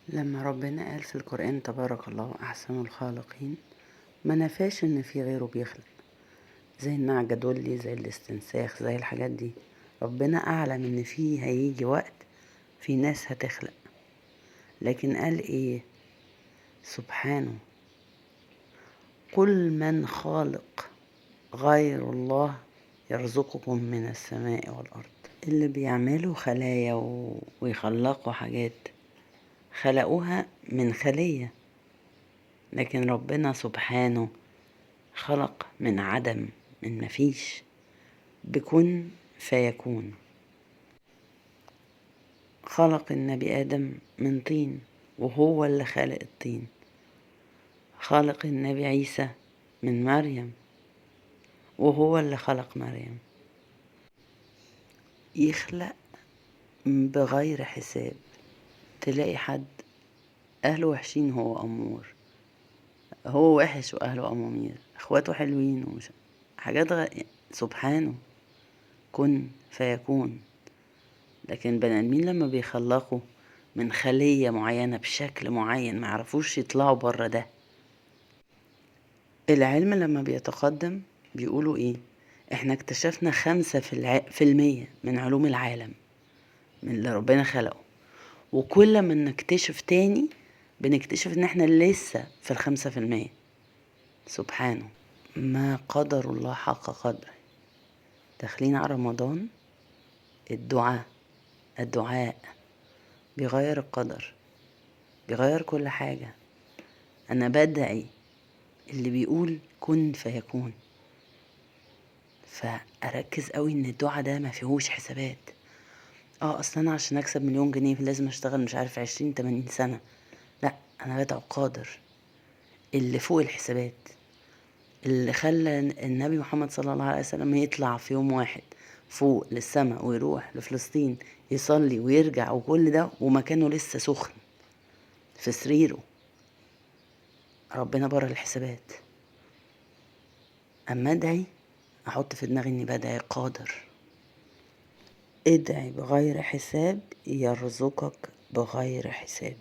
لما ربنا قال في القرآن تبارك الله أحسن الخالقين، ما نفاش إن في غيره بيخلق، زي النعجة دولي، زي الاستنساخ، زي الحاجات دي. ربنا أعلم إن في هيجي وقت في ناس هتخلق، لكن قال إيه؟ سبحانه: قل من خالق غير الله يرزقكم من السماء والأرض. اللي بيعملوا خلايا ويخلقوا حاجات خلقوها من خلية، لكن ربنا سبحانه خلق من عدم، من مفيش، بكن فيكون. خلق النبي آدم من طين وهو اللي خالق الطين. خلق النبي عيسى من مريم وهو اللي خلق مريم. يخلق بغير حساب. تلاقي حد أهله وحشين هو أمور، هو وحش وأهله أمامير، اخواته حلوين ومش حاجات سبحانه كن فيكون. لكن بني آدمين لما بيخلقوا من خلية معينة بشكل معين ما يعرفوش يطلعوا بره ده. العلم لما بيتقدم بيقولوا ايه؟ احنا اكتشفنا 5% من علوم العالم من اللي ربنا خلقه، وكل ما نكتشف تاني بنكتشف ان احنا لسه في 5%. سبحانه. ما قدر الله حق قدره. داخلين على رمضان، الدعاء بيغير القدر، بيغير كل حاجة. انا بدعي اللي بيقول كن فيكون، فاركز قوي ان الدعاء ده ما فيهوش حسابات. اصلا انا عشان اكسب 1,000,000 جنيه لازم اشتغل مش عارف 20 80 سنة. لا، انا بدعو قادر اللي فوق الحسابات، اللي خلى النبي محمد صلى الله عليه وسلم يطلع في يوم واحد فوق للسماء ويروح لفلسطين يصلي ويرجع، وكل ده ومكانه لسه سخن في سريره. ربنا بره الحسابات. اما ادعي احط في دماغي اني بدعي قادر. ادعي بغير حساب يرزقك بغير حساب.